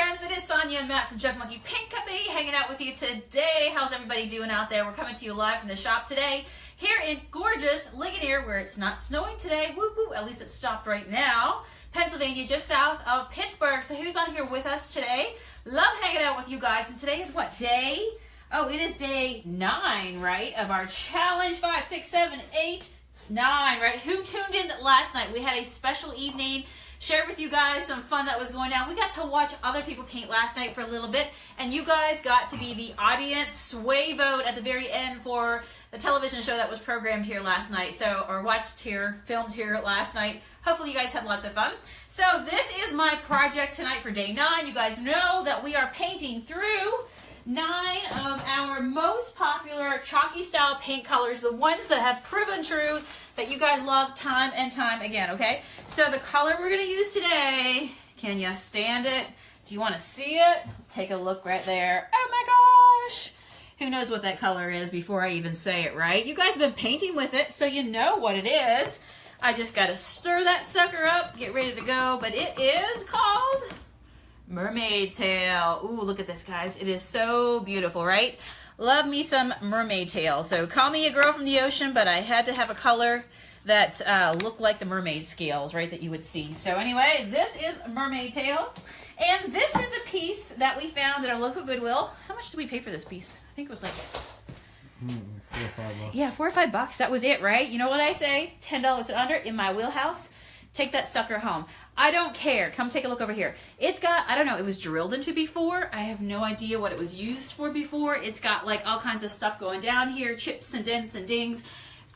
friends, it is Sonia and Matt from Junk Monkey Paint Company hanging out with you today. How's everybody doing out there? We're coming to you live from the shop today here in gorgeous Ligonier, where it's not snowing today. Woo woo, at least it's stopped right now. Pennsylvania, just south of Pittsburgh. So who's on here with us today? Love hanging out with you guys. And today is what day? Oh, it is day 9, right, of our challenge. 5, 6, 7, 8, 9, right? Who tuned in last night? We had a special evening. Shared with you guys some fun that was going down. We got to watch other people paint last night for a little bit, and you guys got to be the audience sway vote at the very end for the television show that was programmed here last night, or watched here, filmed here last night. Hopefully you guys had lots of fun. So this is my project tonight for day 9. You guys know that we are painting through 9 of our most popular chalky style paint colors, the ones that have proven true that you guys love time and time again, okay? So the color we're gonna use today, can you stand it? Do you wanna see it? Take a look right there. Oh my gosh! Who knows what that color is before I even say it, right? You guys have been painting with it, so you know what it is. I just gotta stir that sucker up, get ready to go, but it is called Mermaid Tail. Ooh, look at this, guys. It is so beautiful, right? Love me some Mermaid Tail. So call me a girl from the ocean, but I had to have a color that looked like the mermaid scales, right, that you would see. So anyway, this is Mermaid Tail. And this is a piece that we found at our local Goodwill. How much did we pay for this piece? I think it was like... $4 or $5. Yeah, $4 or $5. That was it, right? You know what I say? $10 and under in my wheelhouse. Take that sucker home. I don't care. Come take a look over here. It's got, I don't know, it was drilled into before. I have no idea what it was used for before. It's got like all kinds of stuff going down here, chips and dents and dings.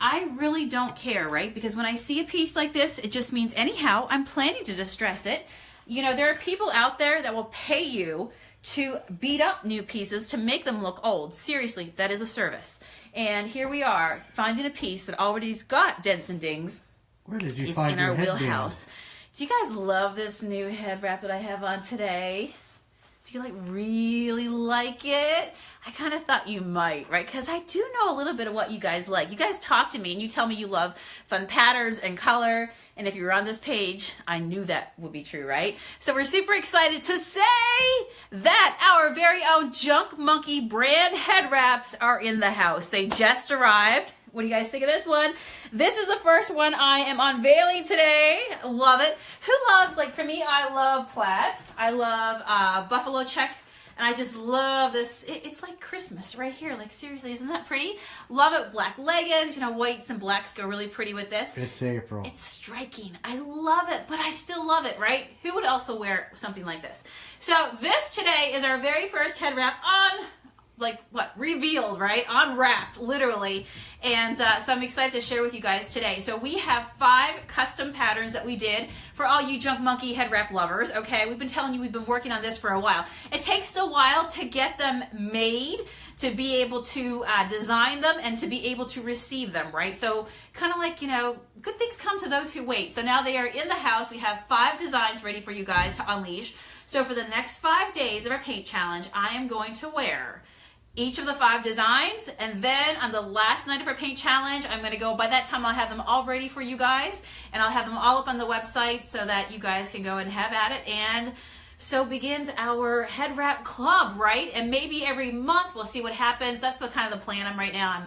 I really don't care, right? Because when I see a piece like this, it just means anyhow, I'm planning to distress it. You know, there are people out there that will pay you to beat up new pieces to make them look old. Seriously, that is a service. And here we are, finding a piece that already's got dents and dings. Where did you find your headband? It's in our wheelhouse. Do you guys love this new head wrap that I have on today? Do you really like it? I kind of thought you might, right? Because I do know a little bit of what you guys like. You guys talk to me and you tell me you love fun patterns and color. And if you were on this page, I knew that would be true, right? So we're super excited to say that our very own Junk Monkey brand head wraps are in the house. They just arrived. What do you guys think of this one? This is the first one I am unveiling today. Love it. Who loves, like for me, I love plaid. I love buffalo check. And I just love this. It's like Christmas right here. Like seriously, isn't that pretty? Love it. Black leggings. You know, whites and blacks go really pretty with this. It's April. It's striking. I love it, but I still love it, right? Who would also wear something like this? So this today is our very first head wrap on... revealed, right? Unwrapped, literally. And so I'm excited to share with you guys today. So we have 5 custom patterns that we did for all you Junk Monkey head wrap lovers, okay? We've been telling you we've been working on this for a while. It takes a while to get them made, to be able to design them, and to be able to receive them, right? So kind of like, you know, good things come to those who wait. So now they are in the house. We have 5 designs ready for you guys to unleash. So for the next 5 days of our paint challenge, I am going to wear each of the 5 designs, and then on the last night of our paint challenge, I'm going to go, by that time I'll have them all ready for you guys, and I'll have them all up on the website so that you guys can go and have at it. And so begins our head wrap club, right? And maybe every month we'll see what happens. That's the kind of the plan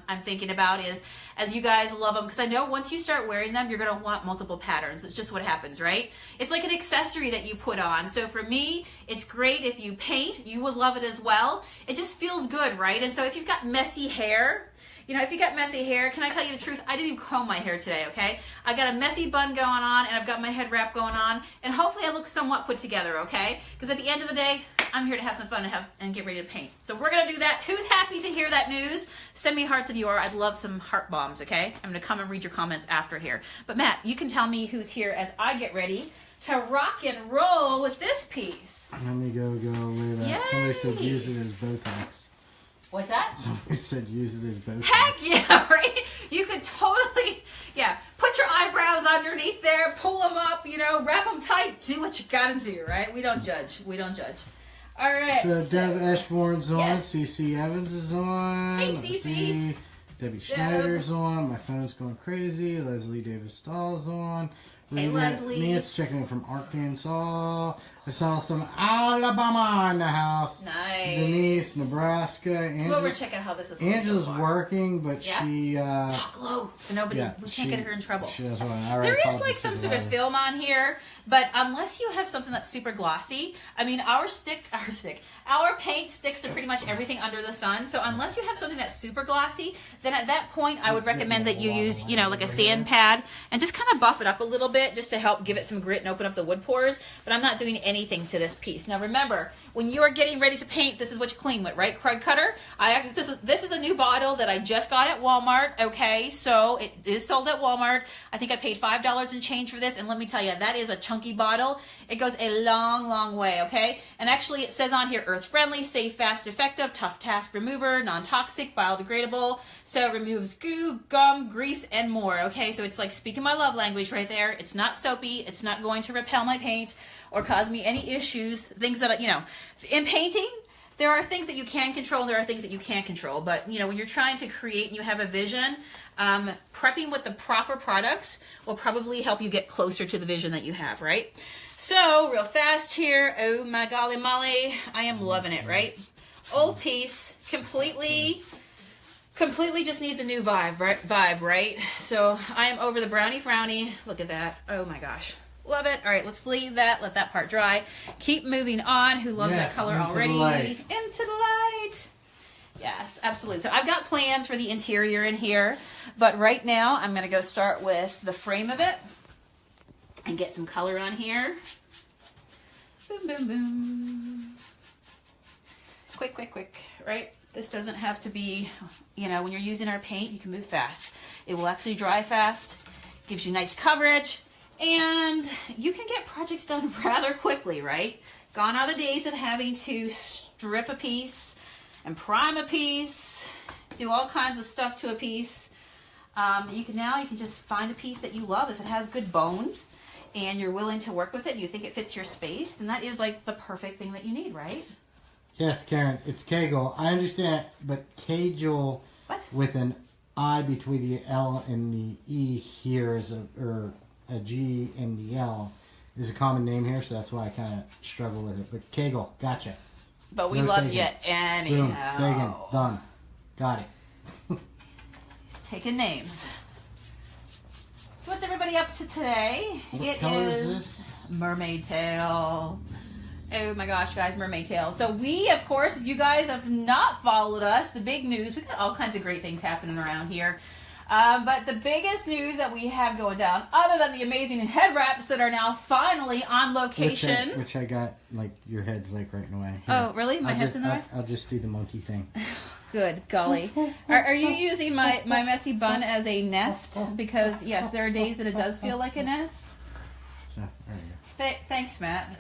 I'm thinking about, is as you guys love them, because I know once you start wearing them, you're going to want multiple patterns. It's just what happens, right? It's like an accessory that you put on. So for me, it's great if you paint. You would love it as well. It just feels good, right? And so if you've got messy hair, you know, if you got messy hair, can I tell you the truth? I didn't even comb my hair today, okay? I got a messy bun going on, and I've got my head wrap going on, and hopefully I look somewhat put together, okay? Because at the end of the day, I'm here to have some fun and get ready to paint. So we're going to do that. Who's happy to hear that news? Send me hearts if you are. I'd love some heart bombs, okay? I'm going to come and read your comments after here. But Matt, you can tell me who's here as I get ready to rock and roll with this piece. Let me go look at that. Somebody said use it as Botox. What's that? Somebody said use it as Botox. Heck yeah, right? You could totally, put your eyebrows underneath there, pull them up, you know, wrap them tight, do what you gotta do, right? We don't judge. We don't judge. All right. So Deb Eshbourne's on. Yes. CC Evans is on. Hey, CC. Debbie Schneider's on. My phone's going crazy. Leslie Davis Stahl's on. Hey, Leslie. Nan's checking in from Arkansas. I saw some Alabama in the house. Nice. Denise, Nebraska. Come over and check out how this is going. Angela's so far. working, but she... Talk low so nobody... Yeah, we can't get her in trouble. There is like some sort of film on here, but unless you have something that's super glossy, I mean, our paint sticks to pretty much everything under the sun, so unless you have something that's super glossy, then at that point I would recommend that you use, you know, like a sand pad and just kind of buff it up a little bit just to help give it some grit and open up the wood pores, but I'm not doing anything to this piece. Now remember, when you are getting ready to paint, this is what you clean with, right? Krug cutter. This is a new bottle that I just got at Walmart, okay? So it is sold at Walmart. I think I paid $5 and change for this, and let me tell you, that is a chunky bottle. It goes a long, long way, okay? And actually it says on here, earth-friendly, safe, fast, effective, tough task remover, non-toxic, biodegradable, so it removes goo, gum, grease, and more, okay? So it's like speaking my love language right there. It's not soapy. It's not going to repel my paint or cause me any issues, things that, you know, in painting, there are things that you can control and there are things that you can't control. But, you know, when you're trying to create and you have a vision, prepping with the proper products will probably help you get closer to the vision that you have, right? So, real fast here. Oh, my golly molly. I am loving it, right? Old piece, completely just needs a new vibe, right? So, I am over the brownie frowny. Look at that. Oh, my gosh. Love it. All right, let's leave that. Let that part dry. Keep moving on. Who loves that color already? Into the light. Yes, absolutely. So I've got plans for the interior in here, but right now I'm going to go start with the frame of it and get some color on here. Boom, boom, boom. Quick, right? This doesn't have to be, you know, when you're using our paint, you can move fast. It will actually dry fast, gives you nice coverage. And you can get projects done rather quickly, right? Gone are the days of having to strip a piece and prime a piece, do all kinds of stuff to a piece. You can just find a piece that you love. If it has good bones and you're willing to work with it and you think it fits your space, then that is like the perfect thing that you need, right? Yes, Karen, it's Kegel. I understand, but Kegel with an I between the L and the E here is a G and the L is a common name here, so that's why I kind of struggle with it. But Kegel, gotcha. But we love you anyhow. Boom, taken, done, got it. He's taking names. So what's everybody up to today? What color is this? Mermaid Tail. Oh my gosh, guys, Mermaid Tail. So we, of course, if you guys have not followed us, the big news, we got all kinds of great things happening around here. But the biggest news that we have going down, other than the amazing head wraps that are now finally on location. Which I got, like, your head's like right away. Here. Oh, really? My head's in the way? I'll just do the monkey thing. Good golly. Are you using my messy bun as a nest? Because, yes, there are days that it does feel like a nest. So, there you go. Thanks, Matt.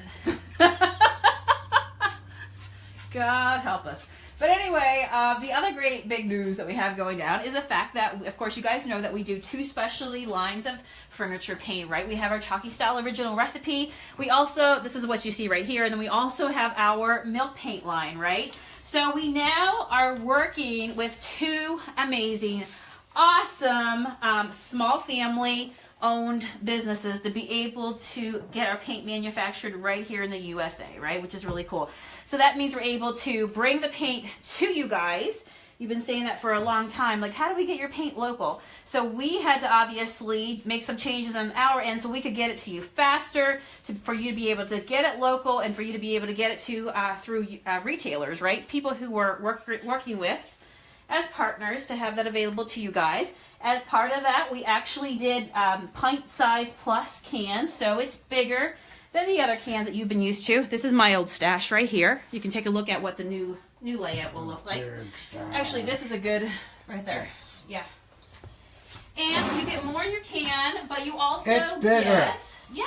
God help us. But anyway, the other great big news that we have going down is the fact that, of course, you guys know that we do 2 specialty lines of furniture paint, right? We have our chalky style original recipe. We also, this is what you see right here, and then we also have our milk paint line, right? So we now are working with 2 amazing, awesome, small family owned businesses to be able to get our paint manufactured right here in the USA, right? Which is really cool. So that means we're able to bring the paint to you guys. You've been saying that for a long time. Like, how do we get your paint local? So we had to obviously make some changes on our end so we could get it to you faster, for you to be able to get it local and for you to be able to get it to through retailers, right? People who we're working with as partners to have that available to you guys. As part of that, we actually did pint size plus cans, so it's bigger than the other cans that you've been used to. This is my old stash right here. You can take a look at what the new layout will look like. Actually, this is a good, right there. Yeah. And you get more in your can, but you also get, you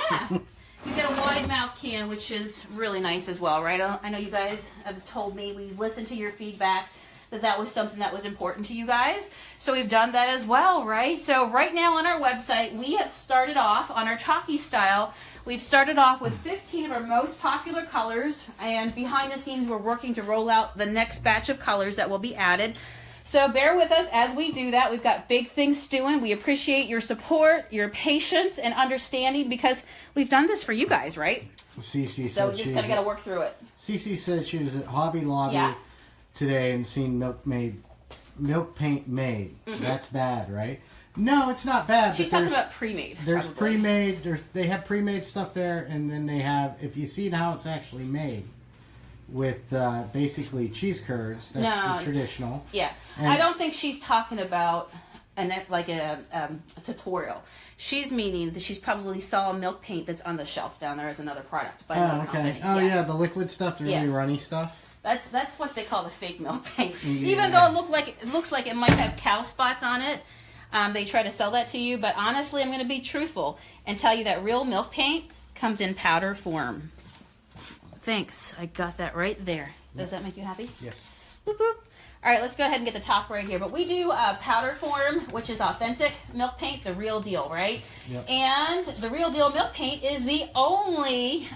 get a wide mouth can, which is really nice as well, right? I know you guys have told me, we listened to your feedback, that was something that was important to you guys. So we've done that as well, right? So right now on our website, we have started off on our chalky style. We've started off with 15 of our most popular colors, and behind the scenes we're working to roll out the next batch of colors that will be added. So bear with us as we do that. We've got big things stewing. We appreciate your support, your patience, and understanding because we've done this for you guys, right? Cece so we just kind of got to work through it. Cece said she was at Hobby Lobby today and seen milk paint made. That's bad, right? No, it's not bad. She's talking about pre-made. There's pre-made. They have pre-made stuff there, and then they have, if you see how it's actually made, with basically cheese curds. That's the traditional. Yeah. And I don't think she's talking about a tutorial. She's meaning that she's probably saw milk paint that's on the shelf down there as another product. By oh, okay. Oh, yeah, the liquid stuff, the really runny stuff. That's what they call the fake milk paint. Yeah. Even though it looks like it might have cow spots on it, they try to sell that to you. But honestly, I'm going to be truthful and tell you that real milk paint comes in powder form. Thanks. I got that right there. Does that make you happy? Yes. Boop, boop. All right, let's go ahead and get the top right here. But we do powder form, which is authentic milk paint, the real deal, right? Yep. And the real deal milk paint is the only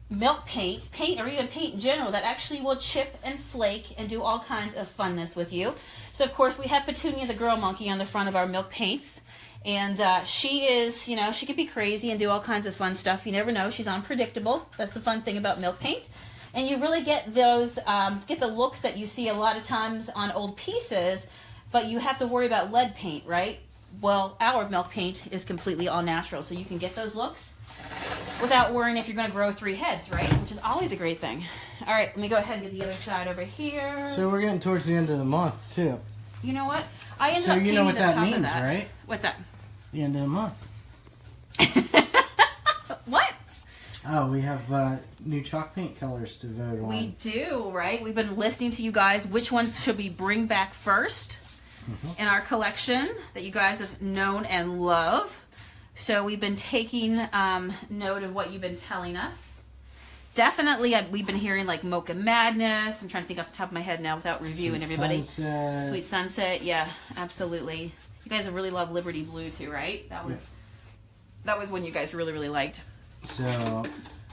milk paint, or even paint in general, that actually will chip and flake and do all kinds of funness with you. So, of course, we have Petunia, the girl monkey, on the front of our milk paints. And she is, she can be crazy and do all kinds of fun stuff. You never know. She's unpredictable. That's the fun thing about milk paint. And you really get those, get the looks that you see a lot of times on old pieces, but you have to worry about lead paint, right? Well, our milk paint is completely all natural, so you can get those looks without worrying if you're going to grow 3 heads, right? Which is always a great thing. All right, let me go ahead and get the other side over here. So we're getting towards the end of the month, too. You know what? I ended up painting you know what the that top means, of that. right? What's that? The end of the month. What? Oh, we have new chalk paint colors to vote on. We do, right? We've been listening to you guys. Which ones should we bring back first in our collection that you guys have known and love? So we've been taking note of what you've been telling us. Definitely, we've been hearing like Mocha Madness. I'm trying to think off the top of my head now without reviewing everybody. Sunset. Sweet Sunset, yeah, absolutely. You guys really love Liberty Blue too, right? That was one you guys really, really liked. So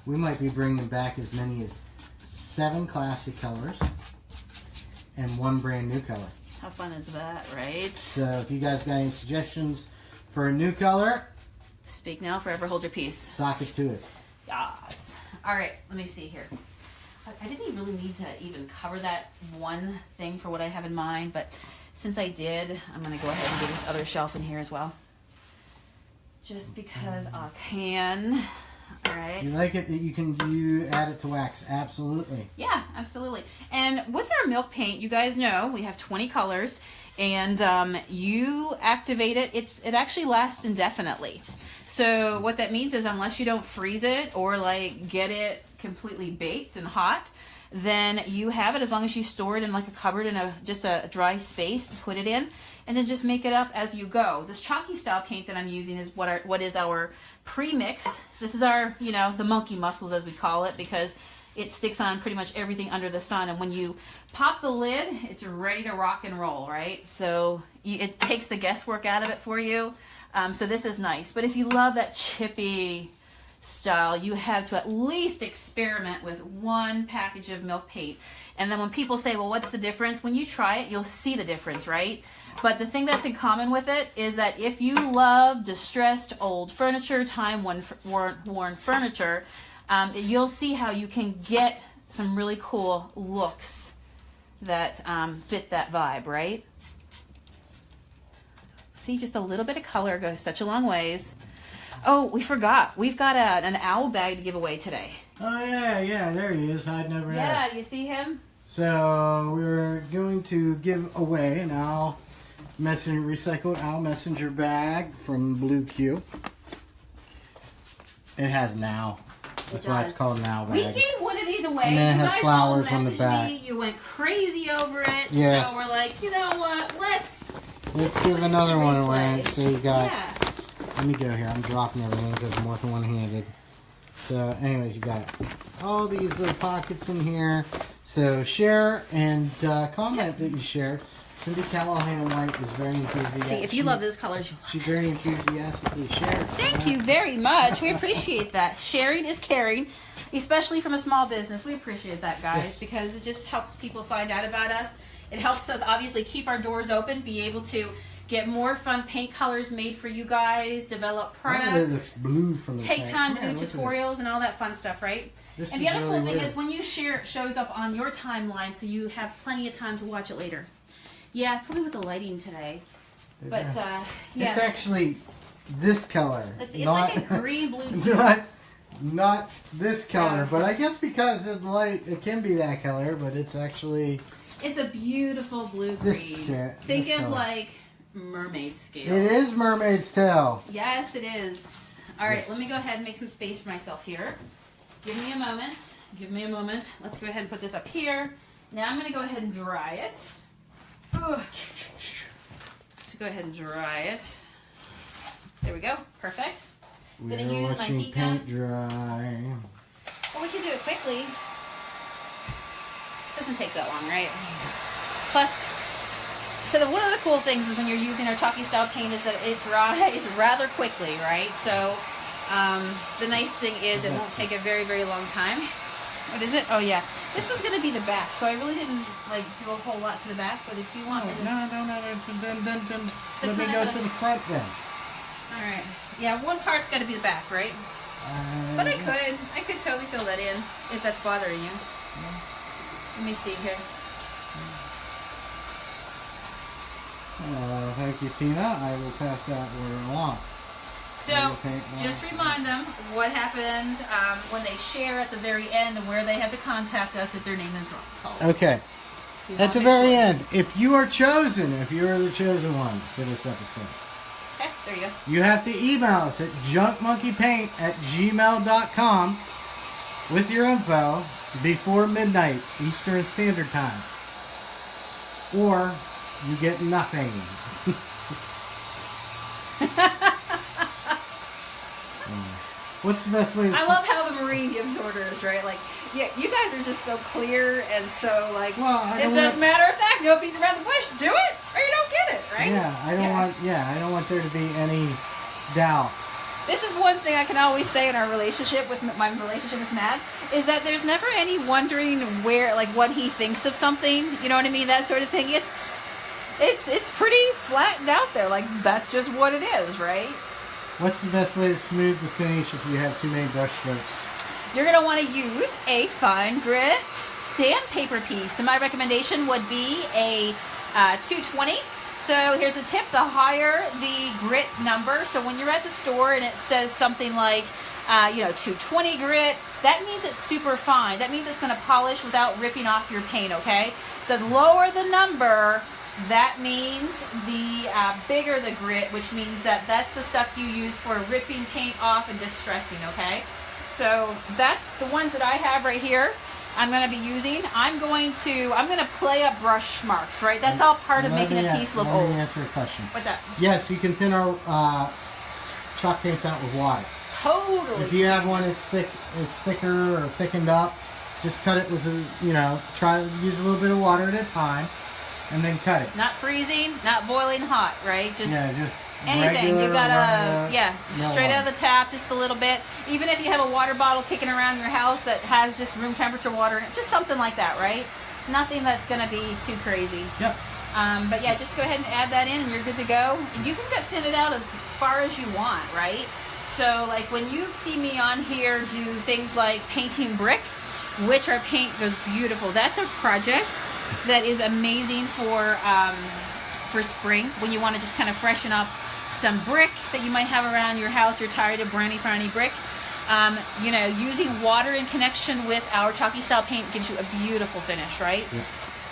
we might be bringing back as many as 7 classic colors and 1 brand new color. How fun is that, right? So if you guys got any suggestions for a new color, speak now, forever hold your peace. Sock it to us. Yes. All right, let me see here. I didn't really need to even cover that one thing for what I have in mind, but since I did, I'm going to go ahead and do this other shelf in here as well. Just because I can. All right. You like it that you add it to wax? Absolutely. Yeah, absolutely. And with our milk paint, you guys know we have 20 colors, and you activate it. It actually lasts indefinitely. So what that means is unless you don't freeze it or like get it completely baked and hot, then you have it as long as you store it in like a cupboard in just a dry space to put it in, and then just make it up as you go. This chalky style paint that I'm using is what is our pre-mix. This is our, the monkey muscles as we call it, because it sticks on pretty much everything under the sun, and when you pop the lid, it's ready to rock and roll, right? So it takes the guesswork out of it for you. So this is nice. But if you love that chippy style, you have to at least experiment with 1 package of milk paint. And then when people say, well, what's the difference? When you try it, you'll see the difference, right? But the thing that's in common with it is that if you love distressed old furniture, time-worn furniture, you'll see how you can get some really cool looks that fit that vibe, right? See, just a little bit of color goes such a long ways. Oh, we forgot. We've got an owl bag to give away today. Oh, yeah, there he is, hiding over there. Yeah, you see him? So, we're going to give away an recycled owl messenger bag from Blue Q. It has an owl. That's why it's called an owl bag. We gave one of these away. And then it has flowers on the messaged back. me. You went crazy over it. Yes. So we're like, you know what? Let's give another one away. So you got... Yeah. Let me go here. I'm dropping everything because I'm working one-handed. So, anyways, you got all these little pockets in here. So, share and comment that you shared. Cindy Callahan White is very enthusiastic. See, if you love those colors, you'll love She this very one. enthusiastically shared. Thank you very much. We appreciate that. Sharing is caring, especially from a small business. We appreciate that, guys, Yes. because it just helps people find out about us. It helps us obviously keep our doors open, be able to get more fun paint colors made for you guys, develop products, blue from the take time to do tutorials and all that fun stuff, right? And the other cool thing is when you share, it shows up on your timeline, so you have plenty of time to watch it later. Yeah, probably with the lighting today. But, yeah. It's actually this color. It's like a green, blue, not this color, but I guess because of the light, it can be that color, but it's actually... It's a beautiful blue-green. Think of like mermaid scales. It is Mermaid's Tail. Yes, it is. All right, let me go ahead and make some space for myself here. Give me a moment. Give me a moment. Let's go ahead and put this up here. Now I'm going to go ahead and dry it. Ugh. Let's go ahead and dry it. There we go. Perfect. We're watching paint dry. Well, we can do it quickly. Doesn't take that long, right? Plus, so one of the cool things is when you're using our chalky style paint is that it dries rather quickly, right? So the nice thing is it won't take a very, very long time. What is it? Oh yeah, this was going to be the back, so I really didn't like do a whole lot to the back. But if you want, no, let me go to the front then. All right. Yeah, one part's got to be the back, right? But I could totally fill that in if that's bothering you. Let me see here. Thank you, Tina. I will pass that word along. So, just remind them what happens when they share at the very end and where they have to contact us if their name is wrong. Okay. At the very end, if you are chosen, if you are the chosen one for this episode. Okay, there you go. You have to email us at junkmonkeypaint@gmail.com with your info before midnight Eastern Standard Time. Or you get nothing. What's the best way to... I love how the Marine gives orders, right? Like, yeah, you guys are just so clear and so, like, it's as a matter of fact, no beating around the bush. Do it or you don't get it, right? Yeah, I don't want there to be any doubt. This is one thing I can always say in our relationship with my relationship with Matt is that there's never any wondering where, like, what he thinks of something. You know what I mean? That sort of thing. It's pretty flattened out there. Like, that's just what it is, right? What's the best way to smooth the finish if you have too many brush strokes? You're going to want to use a fine grit sandpaper piece. So my recommendation would be a 220. So here's a tip, the higher the grit number, so when you're at the store and it says something like, 220 grit, that means it's super fine. That means it's going to polish without ripping off your paint, okay? The lower the number, that means the bigger the grit, which means that that's the stuff you use for ripping paint off and distressing, okay? So that's the ones that I have right here. I'm going to be using. I'm going to play up brush marks, right? That's all part of making a piece look old. Let me answer a question. What's that? Yes, you can thin our chalk paints out with water. Totally. If you have one that's thicker or thickened up, just cut it with try to use a little bit of water at a time, and then cut it. Not freezing, not boiling hot, right? Just anything. You gotta, straight out of the tap, just a little bit. Even if you have a water bottle kicking around your house that has just room temperature water in it, just something like that, right? Nothing that's gonna be too crazy. Yep. But yeah, just go ahead and add that in, and you're good to go. And you can thin it out as far as you want, right? So, like when you see me on here do things like painting brick, which our paint goes beautiful. That's a project that is amazing for spring when you want to just kind of freshen up some brick that you might have around your house. You're tired of brownie brick. Using water in connection with our chalky style paint gives you a beautiful finish, right?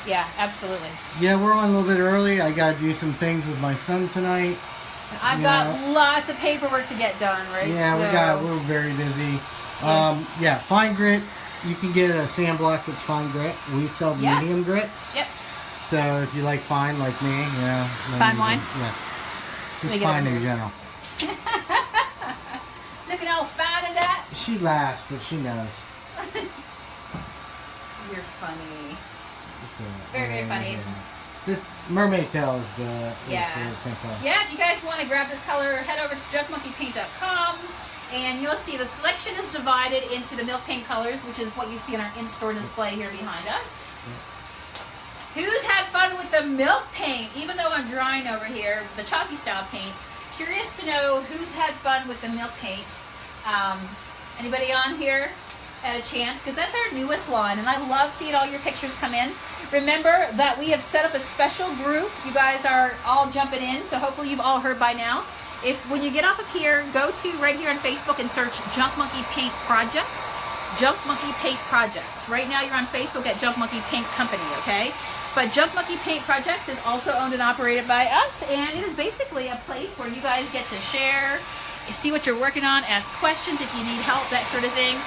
Yeah, absolutely. Yeah, we're on a little bit early. I got to do some things with my son tonight. I've got lots of paperwork to get done, right? Yeah, we're very busy. Fine grit. You can get a sand block that's fine grit. We sell medium grit. Yep. So if you like fine, like me, fine wine? Yes. Just fine in general. Looking all fine in that? She laughs, but she knows. You're funny. Very, very funny. This Mermaid Tail is the pink color. Yeah, if you guys want to grab this color, head over to junkmonkeypaint.com. And you'll see the selection is divided into the milk paint colors, which is what you see in our in-store display here behind us. Who's had fun with the milk paint? Even though I'm drawing over here, the chalky style paint. Curious to know who's had fun with the milk paint. Anybody on here had a chance? Because that's our newest line, and I love seeing all your pictures come in. Remember that we have set up a special group. You guys are all jumping in, so hopefully you've all heard by now. If when you get off of here, go to right here on Facebook and search Junk Monkey Paint Projects. Junk Monkey Paint Projects. Right now you're on Facebook at Junk Monkey Paint Company, okay? But Junk Monkey Paint Projects is also owned and operated by us, and it is basically a place where you guys get to share, see what you're working on, ask questions if you need help, that sort of thing,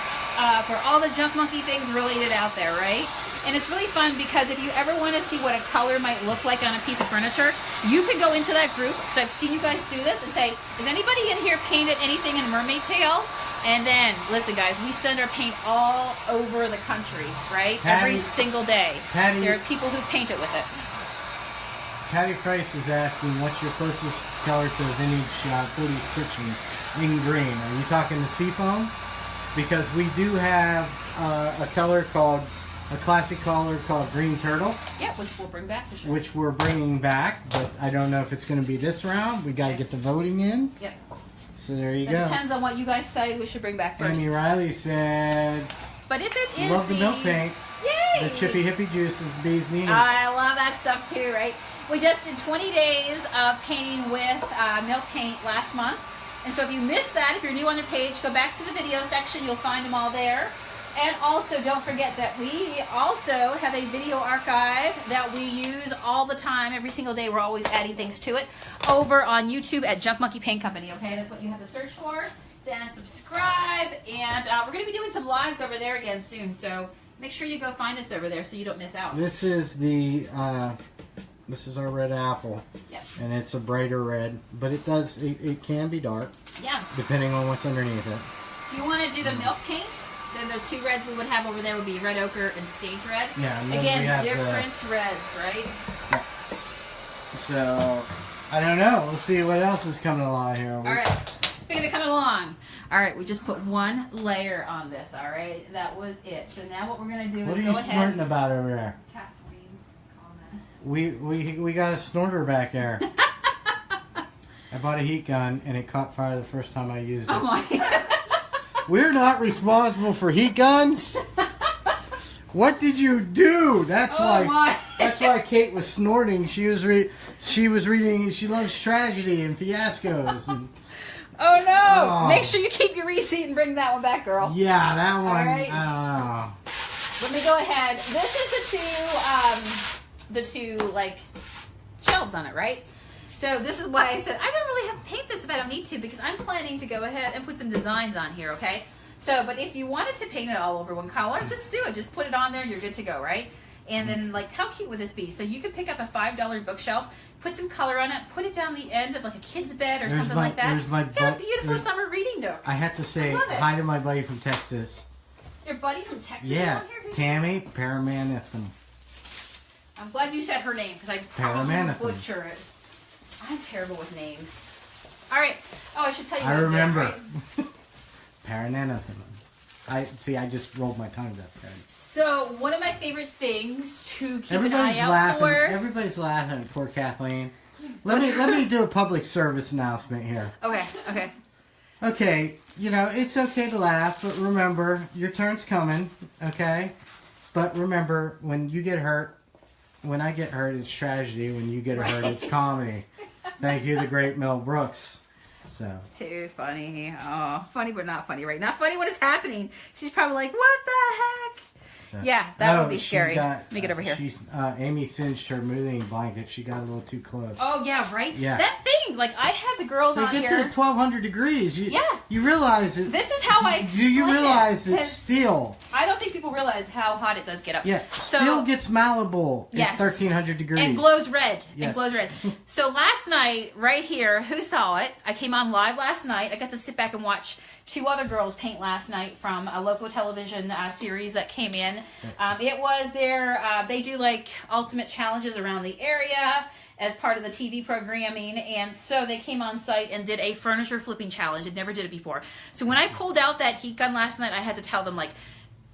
for all the Junk Monkey things related out there, right? And it's really fun because if you ever want to see what a color might look like on a piece of furniture, you can go into that group, because I've seen you guys do this, and say, is anybody in here painted anything in Mermaid Tail? And then, listen guys, we send our paint all over the country, right? Every single day. There are people who paint it with it. Patty Price is asking, what's your closest color to a vintage 40s kitchen in green? Are you talking the seafoam? Because we do have a color called, a classic color called Green Turtle. Yeah, which we'll bring back for sure. Which we're bringing back, but I don't know if it's going to be this round. We got to get the voting in. Yep. So there you It go. depends on what you guys say we should bring back first. Amy Riley said, but if it is love the milk paint. Yay! The chippy hippie juice is the bee's knees. I love that stuff too, right? We just did 20 days of painting with milk paint last month. And so if you missed that, if you're new on the page, go back to the video section. You'll find them all there. And also, don't forget that we also have a video archive that we use all the time. Every single day, we're always adding things to it over on YouTube at Junk Monkey Paint Company, okay? That's what you have to search for. Then subscribe. And we're going to be doing some lives over there again soon. So make sure you go find us over there so you don't miss out. This is the... this is our red apple. Yep. And it's a brighter red, but it does, it can be dark. Yeah. Depending on what's underneath it. If you want to do the milk paint, then the two reds we would have over there would be red ochre and stage red. Yeah. And again, different reds, right? Yeah. So, I don't know. We'll see what else is coming along here. All right. Speaking of coming along. All right, we just put one layer on this, all right? That was it. So now what we're going to do is go ahead. What are you snorting about over there? Kathleen's comment. We got a snorter back there. I bought a heat gun and it caught fire the first time I used it. Oh my. We're not responsible for heat guns. What did you do? That's why. That's why Kate was snorting. She was reading. She loves tragedy and fiascos. And, oh no! Oh. Make sure you keep your receipt and bring that one back, girl. yeah, that one. All right. I Let me go ahead. This is the two like shelves on it, right? So this is why I said I don't really have to paint this if I don't need to, because I'm planning to go ahead and put some designs on here, okay? So, but if you wanted to paint it all over one color, just do it. Just put it on there. You're good to go, right? And then, like, how cute would this be? So you could pick up a $5 bookshelf, put some color on it, put it down the end of like a kid's bed or something like that. You got a beautiful summer reading nook. I have to say hi to my buddy from Texas. Your buddy from Texas? Yeah, on here? Tammy Paramanathan. I'm glad you said her name because I probably butcher it. I'm terrible with names. All right. Oh, I should tell you. I remember. Right? Paranathan. I just rolled my tongue up there. So one of my favorite things to keep an Everybody's eye out laughing. for. Everybody's laughing at poor Kathleen. Let me do a public service announcement here. Okay. Okay. Okay, you know, it's okay to laugh, but remember, your turn's coming, okay? But remember, when you get hurt, when I get hurt, it's tragedy. When you get hurt, it's comedy. Thank you, the great Mel Brooks. So. Too funny. Oh, funny but not funny, right? Not funny when it's happening. She's probably like, what the heck? So. Yeah, that would be scary. Let me get over here. Amy singed her moving blanket. She got a little too close. Oh, yeah, right? Yeah. That thing, like, I had the girls on here. They get to the 1,200 degrees. Yeah. You realize it. This is how I explain it. Do you realize it's steel? I don't think people realize how hot it does get up. Yeah, steel gets malleable at 1,300 degrees. And glows red. Yes. And glows red. So last night, right here, who saw it? I came on live last night. I got to sit back and watch two other girls paint last night from a local television series that came in. It was their, they do like ultimate challenges around the area as part of the TV programming, and so they came on site and did a furniture flipping challenge. They never did it before. So when I pulled out that heat gun last night, I had to tell them, like,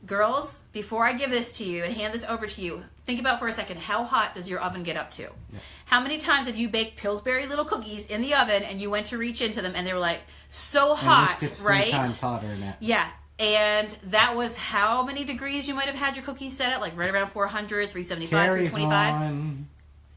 girls, before I give this to you and hand this over to you, think about for a second, how hot does your oven get up to? Yeah. How many times have you baked Pillsbury little cookies in the oven and you went to reach into them and they were like so hot, and this gets right? 3 times hotter than that. Yeah. And that was how many degrees you might have had your cookies set at? Like right around 400, 375, Carries 325. On.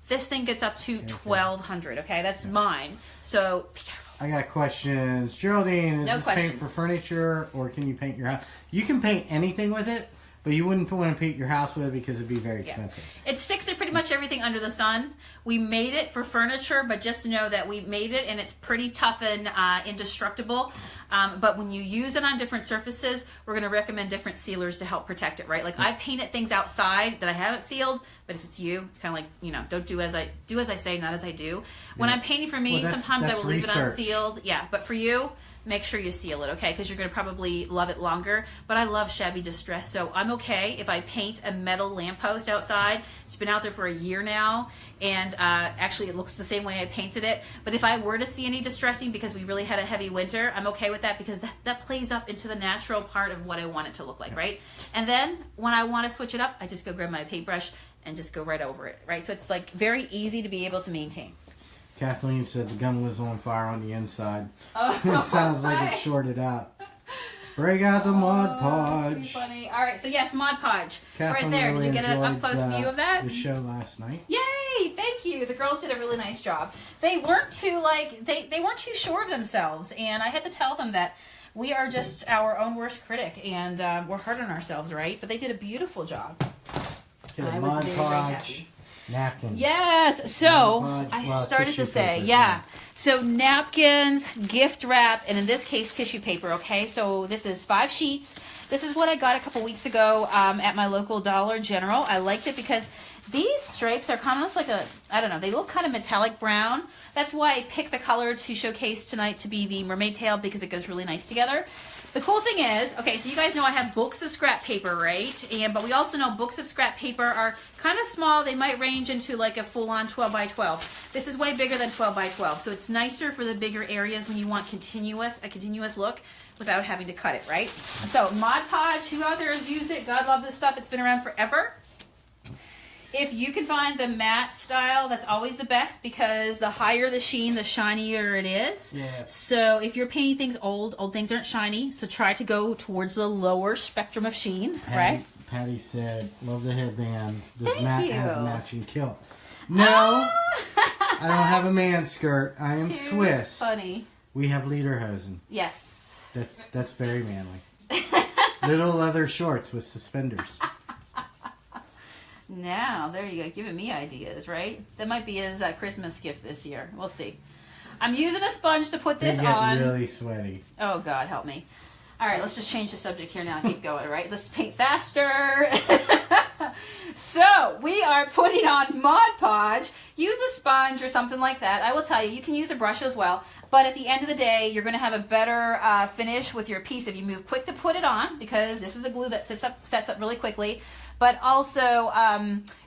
This thing gets up to 1200, okay? That's mine. So be careful. I got questions. Geraldine, is this paint for furniture or can you paint your house? You can paint anything with it, but you wouldn't want to paint your house with it because it'd be very expensive. It sticks to pretty much everything under the sun. We made it for furniture, but just know that we made it and it's pretty tough and indestructible. But when you use it on different surfaces, we're going to recommend different sealers to help protect it, right? Like I painted things outside that I haven't sealed, but if it's you, kind of like, you know, don't do as I say, not as I do. When I'm painting for me, sometimes I will leave it unsealed. Yeah, but for you, make sure you seal it, okay? Because you're going to probably love it longer. But I love shabby distress, so I'm okay if I paint a metal lamppost outside. It's been out there for a year now, and actually it looks the same way I painted it. But if I were to see any distressing because we really had a heavy winter, I'm okay with that because that plays up into the natural part of what I want it to look like, right? And then when I want to switch it up, I just go grab my paintbrush and just go right over it, right? So it's like very easy to be able to maintain. Kathleen said the gun was on fire on the inside. Oh, it sounds like it's shorted out. Break out the Mod Podge. That's funny. All right, so yes, Mod Podge. Kathleen right there. Really Did you get an up-close view of that? The show last night. Yay! Thank you. The girls did a really nice job. They weren't too they weren't too sure of themselves, and I had to tell them that we are just our own worst critic, and we're hard on ourselves, right? But they did a beautiful job. Get a Mod Podge. Napkins. Yes. So I started to say, So napkins, gift wrap, and in this case, tissue paper. Okay. So this is 5 sheets. This is what I got a couple weeks ago at my local Dollar General. I liked it because these stripes are kind of like I don't know, they look kind of metallic brown. That's why I picked the color to showcase tonight to be the Mermaid Tail because it goes really nice together. The cool thing is, okay, so you guys know I have books of scrap paper, right? But we also know books of scrap paper are kind of small. They might range into like a full-on 12 by 12. This is way bigger than 12 by 12, so it's nicer for the bigger areas when you want a continuous look without having to cut it, right? So Mod Podge, who out there has used it? God love this stuff. It's been around forever. If you can find the matte style, that's always the best because the higher the sheen, the shinier it is. Yeah. So if you're painting things old things aren't shiny, so try to go towards the lower spectrum of sheen, right? Patty said, love the headband. Does Thank Matt you. have a matching kilt? No, I don't have a man skirt. I am Swiss. Funny. We have lederhosen. Yes. That's very manly. Little leather shorts with suspenders. Now, there you go, giving me ideas, right? That might be his Christmas gift this year. We'll see. I'm using a sponge to put this on. They get really sweaty. Oh, God, help me. All right, let's just change the subject here now. Keep going, right? Let's paint faster. So, we are putting on Mod Podge. Use a sponge or something like that. I will tell you, you can use a brush as well. But at the end of the day, you're going to have a better finish with your piece if you move quick to put it on, because this is a glue that sets up really quickly. But also,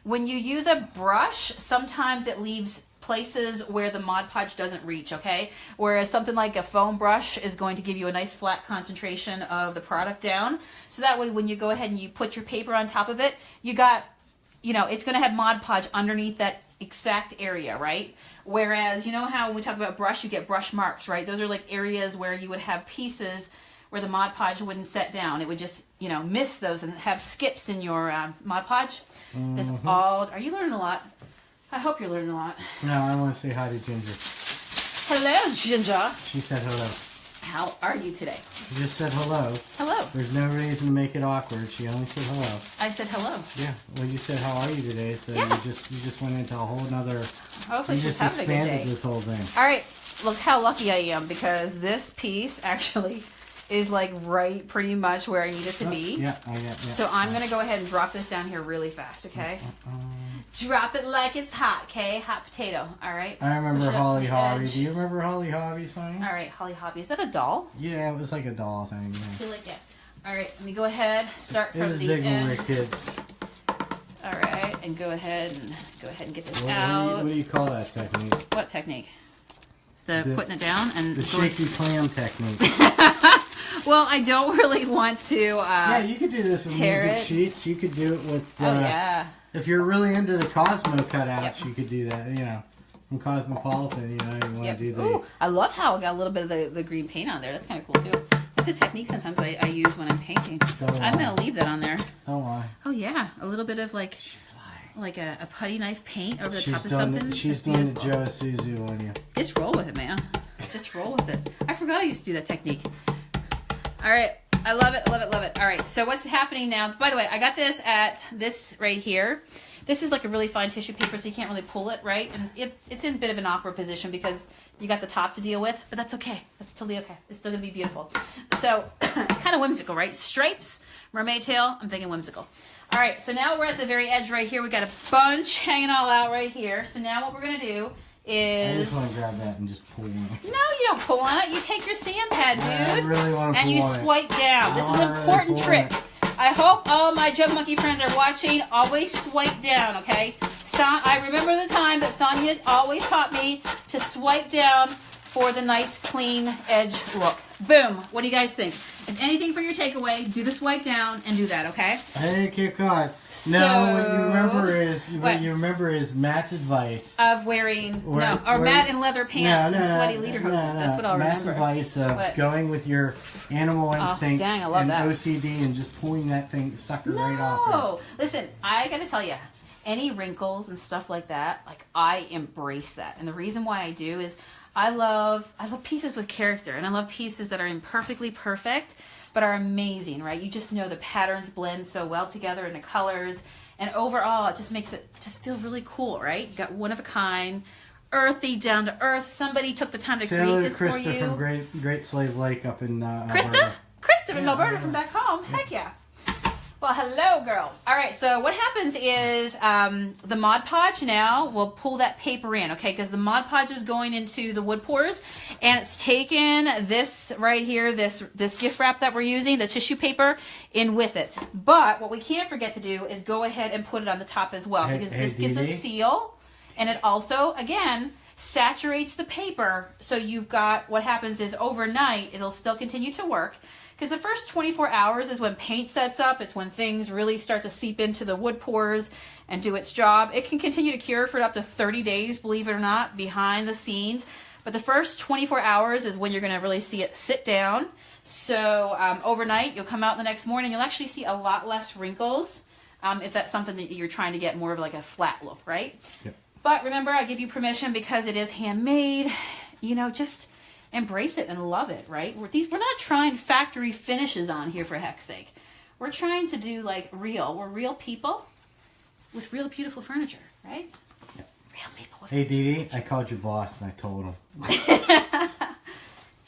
when you use a brush, sometimes it leaves places where the Mod Podge doesn't reach, okay? Whereas something like a foam brush is going to give you a nice flat concentration of the product down. So that way when you go ahead and you put your paper on top of it, you got, it's going to have Mod Podge underneath that exact area, right? Whereas, you know how when we talk about brush, you get brush marks, right? Those are like areas where you would have pieces where the Mod Podge wouldn't set down. It would just, miss those and have skips in your Mod Podge. Mm-hmm. Are you learning a lot? I hope you're learning a lot. No, I want to say hi to Ginger. Hello, Ginger. She said hello. How are you today? She just said hello. Hello. There's no reason to make it awkward. She only said hello. I said hello. Yeah. Well, you said how are you today, so you just went into a whole nother. Hopefully, you just having a good expanded day. this whole thing. All right. Look how lucky I am because this piece actually is like right pretty much where I need it to be. Yeah, I got it. So I'm going to go ahead and drop this down here really fast, okay? Drop it like it's hot, okay? Hot potato, all right? I remember Holly Hobby. Do you remember Holly Hobby, Sonia? All right, Holly Hobby. Is that a doll? Yeah, it was like a doll thing. Yeah. I feel like that. All right, let me go ahead. Start from it was the big end. when we were kids. All right, and go ahead and get this out. What do you call that technique? What technique? The putting it down and the shaky clam technique. Well, I don't really want to. Yeah, you could do this with music sheets. You could do it with. Oh yeah. If you're really into the Cosmo cutouts, you could do that. You know, from Cosmopolitan. You know, you want to do the. Ooh, I love how I got a little bit of the green paint on there. That's kind of cool too. That's a technique sometimes I use when I'm painting. I'm gonna leave that on there. Oh why? Oh yeah, a little bit of like a putty knife paint over the top of something. She's doing the Joe Isuzu on you. Just roll with it, man. Just roll with it. I forgot I used to do that technique. All right. I love it, love it, love it. All right, so what's happening now? By the way, I got this at this right here. This is like a really fine tissue paper, so you can't really pull it, right? And it's in a bit of an awkward position because you got the top to deal with, but that's okay. That's totally okay. It's still going to be beautiful. So, kind of whimsical, right? Stripes, mermaid tail, I'm thinking whimsical. All right, so now we're at the very edge right here. We got a bunch hanging all out right here. So now what we're going to do is... I just want to grab that and just pull it. No, you don't pull on it. You take your sand pad, dude. I really want to and pull you on swipe down. This is an important trick. I hope all my Jug Monkey friends are watching. Always swipe down, okay? I remember the time that Sonia always taught me to swipe down for the nice, clean edge look. Boom. What do you guys think? If anything for your takeaway, do the swipe down and do that, okay? Hey, Cape Cod. No, what you remember is Matt's advice of wearing Matt in leather pants and sweaty lederhosen. That's what I'll Matt's remember. Matt's advice of going with your animal instincts and that. OCD and just pulling that sucker right off. No, listen, I gotta tell you, any wrinkles and stuff like that, like I embrace that, and the reason why I do is I love pieces with character, and I love pieces that are imperfectly perfect, but are amazing, right? You just know the patterns blend so well together and the colors, and overall it just makes it just feel really cool, right? You got one of a kind, earthy, down to earth. Somebody took the time to create this for you. Krista from Great Slave Lake up in Krista? Krista from Alberta from back home. Heck yeah. Well, hello, girl. All right, so what happens is the Mod Podge now will pull that paper in, okay? Because the Mod Podge is going into the wood pours, and it's taken this right here, this gift wrap that we're using, the tissue paper, in with it. But what we can't forget to do is go ahead and put it on the top as well, because this gives a seal, and it also, again, saturates the paper. So you've got, what happens is overnight, it'll still continue to work. Because the first 24 hours is when paint sets up. It's when things really start to seep into the wood pores and do its job. It can continue to cure for up to 30 days, believe it or not, behind the scenes. But the first 24 hours is when you're going to really see it sit down. So overnight, you'll come out the next morning. You'll actually see a lot less wrinkles if that's something that you're trying to get more of like a flat look, right? Yep. But remember, I give you permission because it is handmade. You know, just... embrace it and love it, right? We're not trying factory finishes on here for heck's sake. We're trying to do like we're real people with real beautiful furniture, right? Yep. Real people with Hey, Dee Dee, I called your boss and I told him.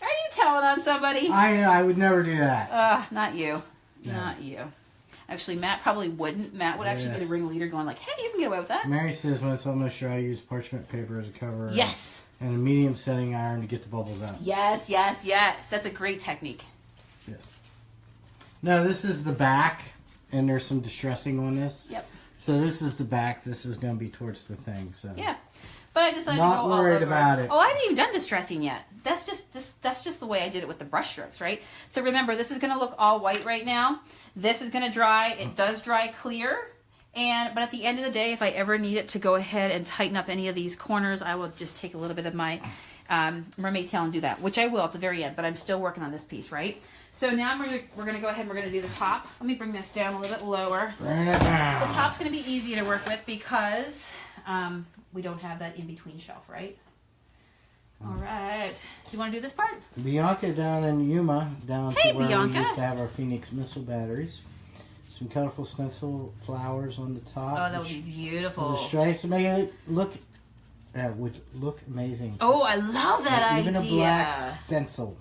Are you telling on somebody? I would never do that. Not you. No. Not you. Actually, Matt probably wouldn't. Matt would actually be the ringleader going like, hey, you can get away with that. Mary says when it's almost dry, I use parchment paper as a cover. Yes. And a medium setting iron to get the bubbles out. Yes, yes, yes. That's a great technique. Yes. Now, this is the back, and there's some distressing on this. Yep. So this is the back. This is going to be towards the thing. So yeah. But I decided not to go worried all over. about it. Oh, I haven't even done distressing yet. That's just the way I did it with the brush strokes, right? So remember, this is going to look all white right now. This is going to dry. It does dry clear. But at the end of the day, if I ever need it to go ahead and tighten up any of these corners, I will just take a little bit of my Mermaid Tail and do that, which I will at the very end, but I'm still working on this piece, right? So now we're going to go ahead and we're going to do the top. Let me bring this down a little bit lower. Bring it down. The top's going to be easy to work with because we don't have that in-between shelf, right? All right. Do you want to do this part? Bianca down in Yuma, down hey, to where Bianca. we used to have our Phoenix missile batteries. Some colorful stencil flowers on the top. Oh, that would be beautiful. The stripes to make it look, would look amazing. Oh, I love that idea. Even a black stencil.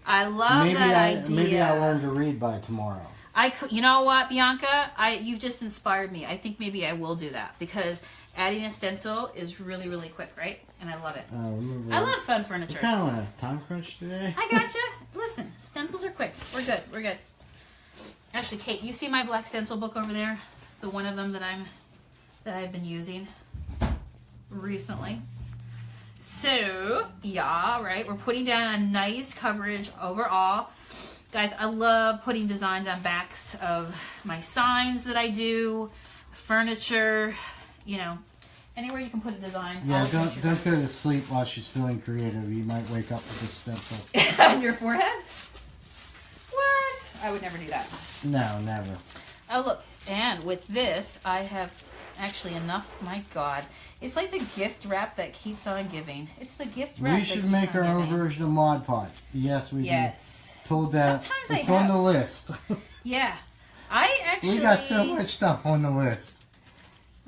I love that idea. Maybe I learn to read by tomorrow. You know what, Bianca? You've just inspired me. I think maybe I will do that because adding a stencil is really, really quick, right? And I love it. I love fun furniture. We're kind of on a time crunch today. I gotcha. Listen, stencils are quick. We're good. We're good. Actually, Kate, you see my black stencil book over there? The one of them that I've been using recently. So, yeah, right. We're putting down a nice coverage overall. Guys, I love putting designs on backs of my signs that I do, furniture, you know, anywhere you can put a design. Yeah, don't go to sleep while she's feeling creative. You might wake up with this stencil. On your forehead? What? I would never do that. No, never. Oh, look. And with this, I have actually enough. My God. It's like the gift wrap that keeps on giving. It's the gift wrap. We should make our own version of Mod Podge. Yes, we do. Told that. Sometimes it's on the list. Yeah. I actually... We got so much stuff on the list.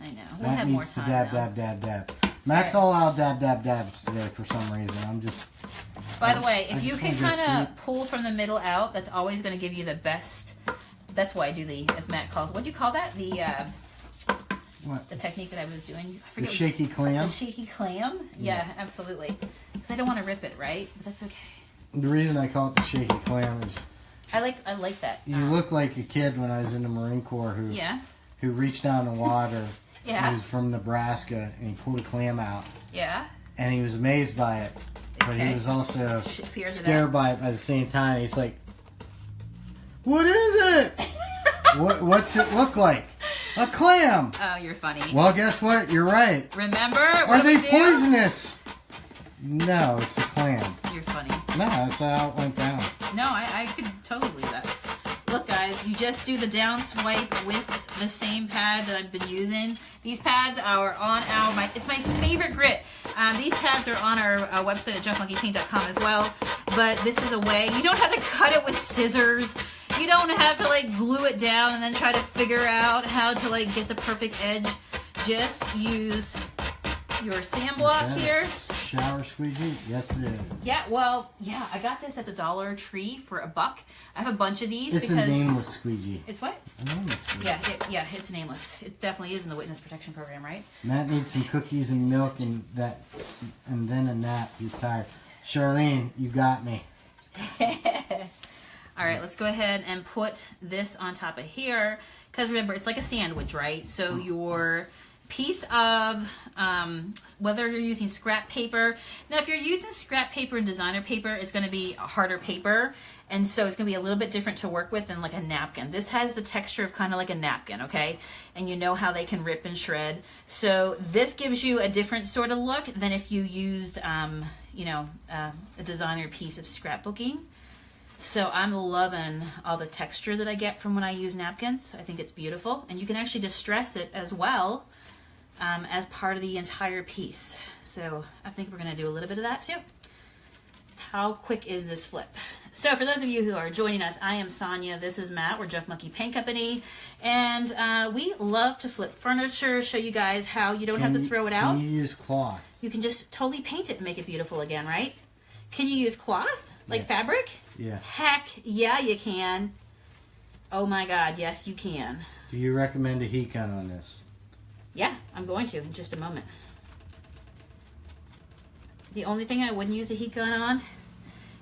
I know. We'll have more time. Dab. Matt's all out dabs today for some reason. I'm just... By the way, if you can kind of pull from the middle out, that's always going to give you the best... That's why I do the, as Matt calls it. What do you call that? The technique that I was doing. I forget. The shaky clam? The shaky clam? Yeah, yes. Absolutely. Because I don't want to rip it, right? But that's okay. The reason I call it the shaky clam is... I like that. You look like a kid when I was in the Marine Corps who reached down the water. Yeah. He was from Nebraska, and he pulled a clam out. Yeah. And he was amazed by it. But he was also scared by it at the same time. He's like, what is it? What's it look like? A clam. Oh, you're funny. Well, guess what? You're right. Remember? Are they poisonous? No, it's a clam. You're funny. No, that's how it went down. No, I could totally believe that. Look, guys, you just do the down swipe with the same pad that I've been using. These pads are on it's my favorite grit. These pads are on our website at junkmonkeypaint.com as well. But this is a way, you don't have to cut it with scissors. You don't have to like glue it down and then try to figure out how to like get the perfect edge. Just use your sand block here. Shower squeegee? Yes, it is. Yeah, well, yeah, I got this at the Dollar Tree for $1. I have a bunch of these because... It's a nameless squeegee. It's what? A nameless squeegee. Yeah, it's nameless. It definitely is in the Witness Protection Program, right? Matt needs some cookies and milk and that, and then a nap. He's tired. Charlene, you got me. All right, let's go ahead and put this on top of here. Because remember, it's like a sandwich, right? So your piece of, whether you're using scrap paper. Now, if you're using scrap paper and designer paper, it's going to be a harder paper. And so it's going to be a little bit different to work with than like a napkin. This has the texture of kind of like a napkin, okay? And you know how they can rip and shred. So this gives you a different sort of look than if you used, a designer piece of scrapbooking. So I'm loving all the texture that I get from when I use napkins. I think it's beautiful. And you can actually distress it as well as part of the entire piece. So I think we're going to do a little bit of that too. How quick is this flip? So for those of you who are joining us, I am Sonia. This is Matt. We're Junk Monkey Paint Company. And we love to flip furniture, show you guys how you don't have to throw it out. Can you use cloth? You can just totally paint it and make it beautiful again, right? Can you use cloth? Like fabric? Yeah. Heck, yeah, you can. Oh my God, yes, you can. Do you recommend a heat gun on this? Yeah, I'm going to in just a moment. The only thing I wouldn't use a heat gun on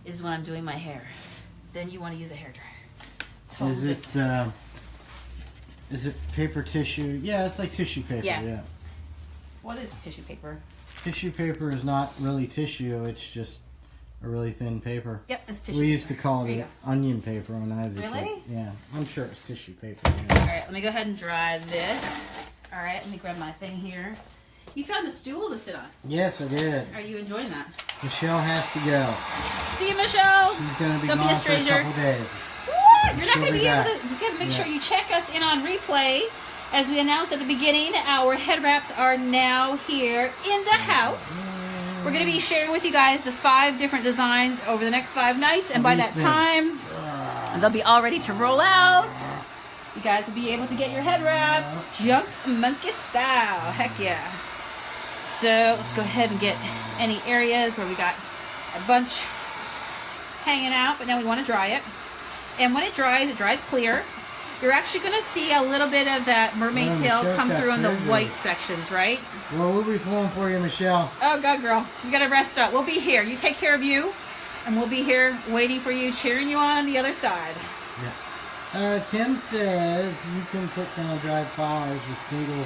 is when I'm doing my hair. Then you want to use a hairdryer. Totally is it paper tissue? Yeah, it's like tissue paper. Yeah. What is tissue paper? Tissue paper is not really tissue. It's just a really thin paper. Yep, it's tissue We paper. used to call it onion paper when I was a kid. Really? Yeah, I'm sure it's tissue paper. Yeah. All right, let me go ahead and dry this. All right, let me grab my thing here. You found a stool to sit on. Yes, I did. Are you enjoying that? Michelle has to go. See you, Michelle. She's going to be Don't gone be a stranger. for a couple days. What? You're not going to be able to. You got to make sure you check us in on replay. As we announced at the beginning, our head wraps are now here in the house. We're going to be sharing with you guys the 5 different designs over the next 5 nights. And by that time, they'll be all ready to roll out. You guys will be able to get your head wraps Junk Monkey style. Heck yeah. So let's go ahead and get any areas where we got a bunch hanging out, but now we want to dry it. And when it dries clear. You're actually going to see a little bit of that mermaid tail come through in the white sections, right? Well, we'll be pulling for you, Michelle. Oh, God, girl. You got to rest up. We'll be here. You take care of you, and we'll be here waiting for you, cheering you on the other side. Yeah. Kim says you can put down dried flowers with single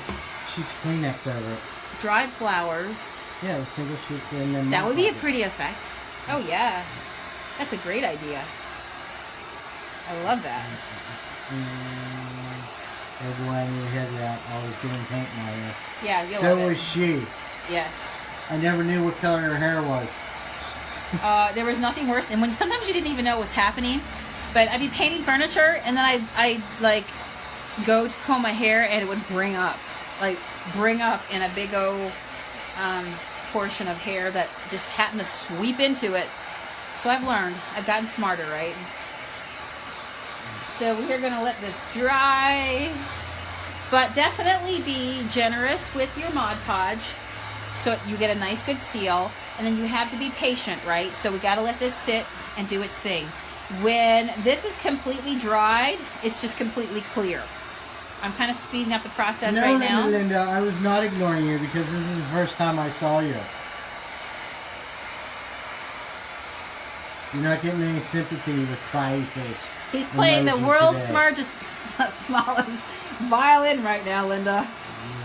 sheets of Kleenex over it. Dried flowers? Yeah, with single sheets and then... That would be a pretty effect. Oh, yeah. That's a great idea. I love that. Everyone in your head wrap, always getting paint in my hair. Yeah, you So love it. was she. Yes. I never knew what color her hair was. There was nothing worse. And when sometimes you didn't even know what was happening. But I'd be painting furniture, and then I like go to comb my hair, and it would bring up in a big old portion of hair that just happened to sweep into it. So I've learned. I've gotten smarter, right? So we're going to let this dry. But definitely be generous with your Mod Podge so you get a nice good seal. And then you have to be patient, right? So we got to let this sit and do its thing. When this is completely dried, it's just completely clear. I'm kind of speeding up the process right now. No, Linda, I was not ignoring you because this is the first time I saw you. You're not getting any sympathy with Cloudy Face. He's playing the world's smallest violin right now, Linda.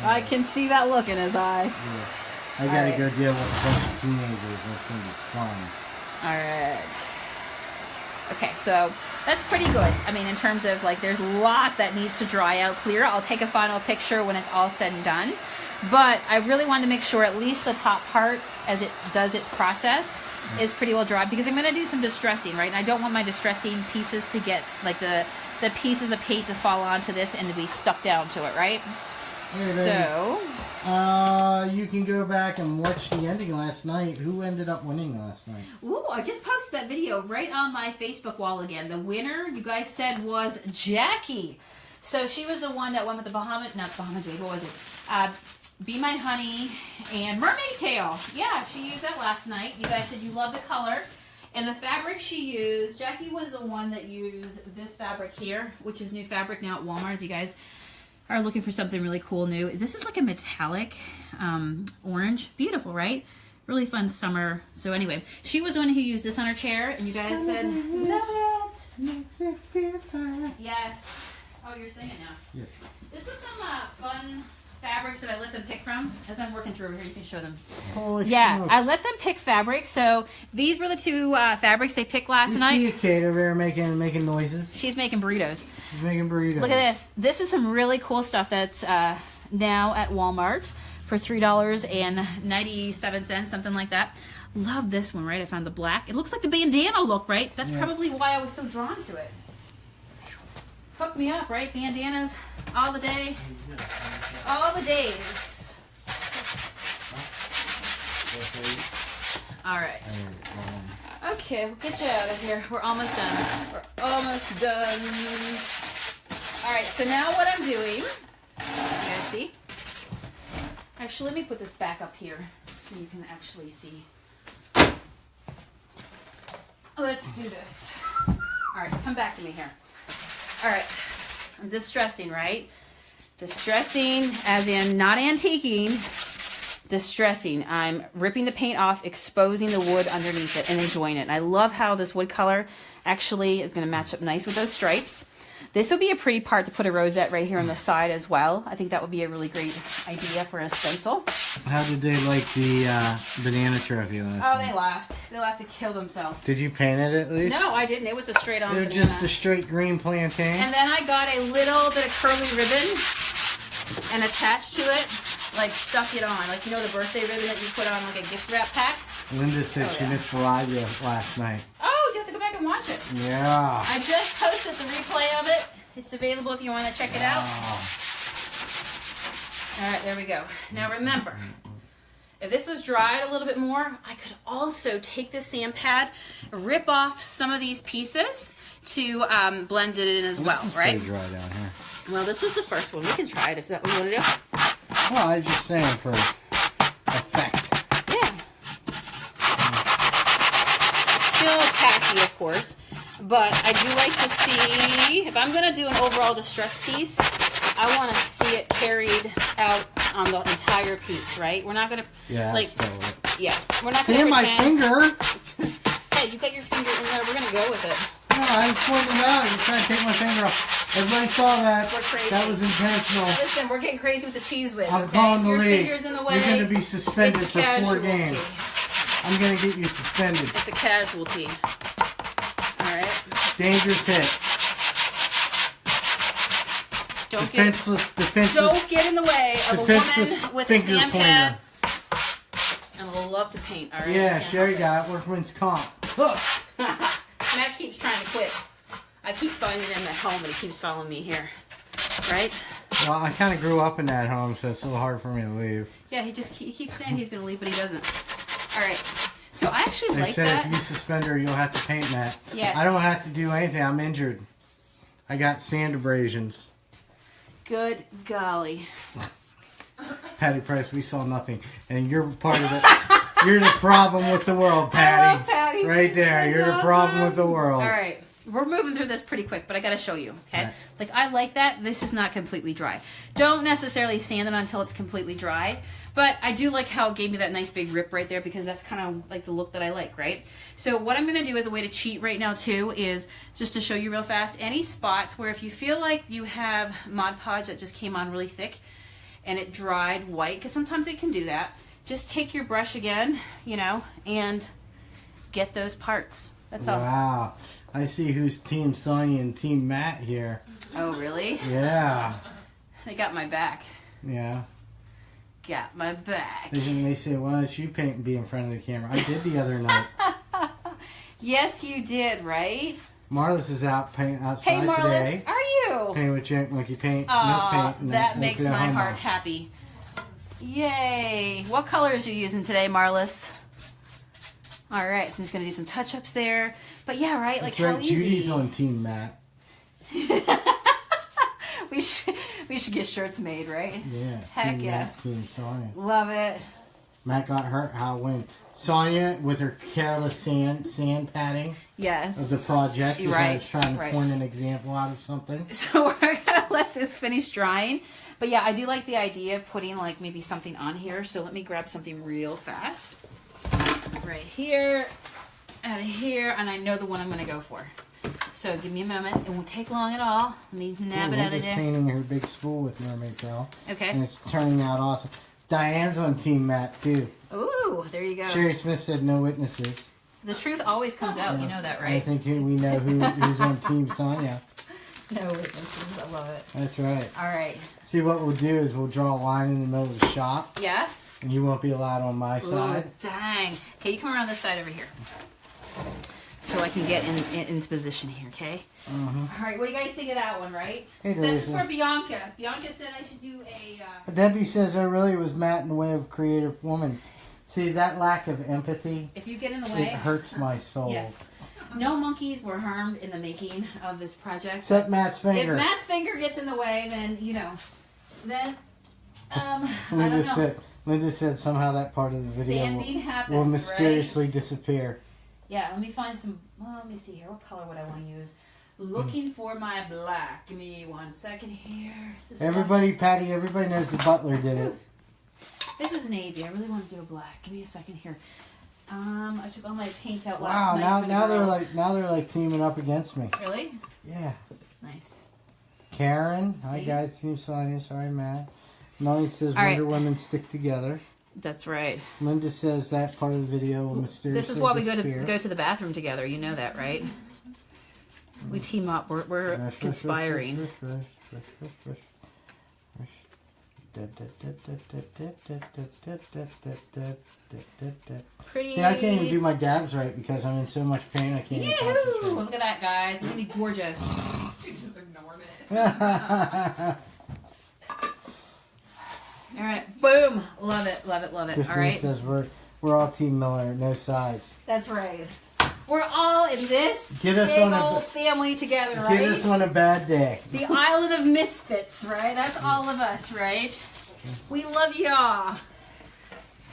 Yeah. I can see that look in his eye. Yeah. I gotta go deal with a bunch of teenagers. That's gonna be fun. Alright. Okay, so that's pretty good. I mean, in terms of, like, there's a lot that needs to dry out clear. I'll take a final picture when it's all said and done. But I really wanted to make sure at least the top part, as it does its process, is pretty well dried. Because I'm going to do some distressing, right? And I don't want my distressing pieces to get, like, the pieces of paint to fall onto this and to be stuck down to it, right? Hey, so... you can go back and watch the ending last night. Who ended up winning last night? Ooh, I just posted that video right on my Facebook wall again. The winner, you guys said, was Jackie. So she was the one that went with the not Bahama Jade, what was it? Be My Honey and Mermaid Tail. Yeah, she used that last night. You guys said you love the color. And the fabric she used, Jackie was the one that used this fabric here, which is new fabric now at Walmart. If you guys are looking for something really cool new. This is like a metallic orange. Beautiful, right? Really fun summer. So anyway, she was the one who used this on her chair, and you guys said, love it. Yes. Oh, you're singing now. Yes. This was some fun fabrics that I let them pick from. As I'm working through here, you can show them. Holy smokes. I let them pick fabrics. So these were the two fabrics they picked last night. You see Kate over there making noises. She's making burritos. She's making burritos. Look at this. This is some really cool stuff that's now at Walmart for $3.97, something like that. Love this one, right? I found the black. It looks like the bandana look, right? That's probably why I was so drawn to it. Hook me up, right? Bandanas all the day. All the days. All right. Okay, we'll get you out of here. We're almost done. We're almost done. All right, so now what I'm doing, you guys see? Actually, let me put this back up here so you can actually see. Let's do this. All right, come back to me here. All right, I'm distressing, right? Distressing as in not antiquing, distressing. I'm ripping the paint off, exposing the wood underneath it, and enjoying it. And I love how this wood color actually is going to match up nice with those stripes. This would be a pretty part to put a rosette right here on the side as well. I think that would be a really great idea for a stencil. How did they like the banana trophy last night? They laughed. They laughed to kill themselves. Did you paint it at least? No, I didn't. It was a straight on banana. Just a straight green plantain? And then I got a little bit of curly ribbon and attached to it, like stuck it on. Like, you know the birthday ribbon that you put on like a gift wrap pack? Linda said she missed the live last night. Oh, you have to go back and watch it. Yeah. I just posted the replay of it. It's available if you want to check it out. All right, there we go. Now remember, if this was dried a little bit more, I could also take this sand pad, rip off some of these pieces to blend it in as well, right? Pretty dry down here. Well, this was the first one. We can try it if that's what you want to do. Well, I was just saying for effect. Yeah. Still tacky, of course. But I do like to see, if I'm going to do an overall distress piece, I want to see it carried out on the entire piece, right? We're not going to, we're not going to my finger. Hey, you got your finger in there. We're going to go with it. No, I'm pointing it out. You're trying to take my finger off. Everybody saw that. We're crazy. That was intentional. Listen, we're getting crazy with the cheese whiz, I'm okay? calling If the your league. finger's in the way, you're going to be suspended for 4 games. I'm going to get you suspended. It's a casualty. All right. Dangerous hit. Defenseless. Don't get in the way of a woman with a finger sand pad. And I love to paint. All right. Yeah, Sherry got it. Workman's comp. Look. Matt keeps trying to quit. I keep finding him at home, and he keeps following me here. Right? Well, I kind of grew up in that home, so it's a little hard for me to leave. Yeah, he keeps saying he's going to leave, but he doesn't. All right. So I actually They like said that. if you suspend her, you'll have to paint that. Yes. I don't have to do anything. I'm injured. I got sand abrasions. Good golly. Patty Price, we saw nothing. And you're part of it. You're the problem with the world, Patty. I love Patty. Right there. That's You're the problem awesome. with the world. All right. We're moving through this pretty quick, but I got to show you, okay? Right. Like, I like that. This is not completely dry. Don't necessarily sand it until it's completely dry, but I do like how it gave me that nice big rip right there because that's kind of like the look that I like, right? So what I'm going to do as a way to cheat right now, too, is just to show you real fast, any spots where if you feel like you have Mod Podge that just came on really thick and it dried white, because sometimes it can do that, just take your brush again, you know, and get those parts. That's all. Wow. I see who's Team Sonia and Team Matt here. Oh, really? Yeah. They got my back. Yeah. Got my back. They say, why don't you paint and be in front of the camera? I did the other night. Yes, you did, right? Marlis is out painting outside Hey, Marlis, today. are you? Painting with Junk Monkey Paint. Aw, milk paint, and that then makes we'll my home heart on. happy. Yay. What colors are you using today, Marlis? All right, so I'm just going to do some touch-ups there. But yeah, right? Like, That's right. how easy. Judy's on Team Matt. we should get shirts made, right? Yeah. Heck Team yeah. Matt, Team Sonia. Love it. Matt got hurt. How when Sonia with her careless sand padding Yes. of the project. Because I Right, was trying to right. point an example out of something. So we're going to let this finish drying. But yeah, I do like the idea of putting like maybe something on here. So let me grab something real fast. Right here, out of here, and I know the one I'm going to go for. So give me a moment. It won't take long at all. Let me nab it out of Just there. painting her big spool with Mermaid Tail. And Okay. it's turning out awesome. Diane's on Team Matt too. Ooh, there you go. Sherry Smith said no witnesses. The truth always comes out. You know that, I right? think we know who's on Team Sonia. No witnesses. I love it. That's right. All right. See, what we'll do is we'll draw a line in the middle of the shop, Yeah? and you won't be allowed on my Ooh, side. dang. Okay, you come around this side over here. So I can get in position here, okay? All right, what do you guys think of that one, right? Hey, This is Teresa. for Bianca. Bianca said I should do a... Debbie says there really was Matt in the way of creative woman. See, that lack of empathy, if you get in the it way... hurts my soul. Yes. No monkeys were harmed in the making of this project. Except Matt's finger. If Matt's finger gets in the way, then, you know, then, I don't Linda said somehow that part of the video Sanding happens, will mysteriously disappear. Yeah, let me find some, well, let me see here. What color would I want to use? Looking for my black. Give me 1 second here. Is this Everybody, Patty, everybody knows the butler did it. black? This is navy. I really want to do a black. Give me a second here. I took all my paints out Wow, last night for the girls. now they're like teaming up against me. Really? Yeah. Nice. Karen, hi See? guys, Team Sonia, sorry Matt. Melanie says All right. Wonder Women stick together. That's right. Linda says that part of the video will mysteriously This is why we disappear. go to the bathroom together. You know that, right? We team up. We're Rush, rush, conspiring. rush, rush, rush, rush, rush, rush. Pretty. See, I can't even do my dabs right because I'm in so much pain I can't even Yahoo! concentrate. Look at that, guys. It's gonna be gorgeous. She just ignored it. All right, boom. Love it, love it, love it. Christine All right. says we're all Team Miller, no size. That's right. We're all in this Get us big on a- old family together, right? Get us on a bad day. The island of misfits, right? That's all of us, right? We love y'all.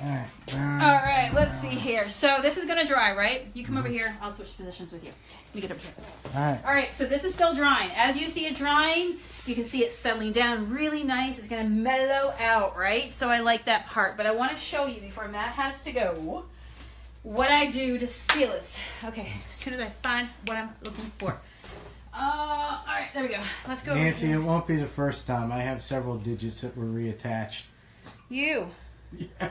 Alright. All right, let's see here. So this is gonna dry, right? You come over here. I'll switch positions with you. Let me get over here. Alright. All right, so this is still drying. As you see it drying, you can see it settling down really nice. It's gonna mellow out, right? So I like that part. But I want to show you before Matt has to go what I do to seal it. Okay, as soon as I find what I'm looking for. All right, there we go. Let's go. over Nancy, here. it won't be the first time. I have several digits that were reattached. You. Yeah.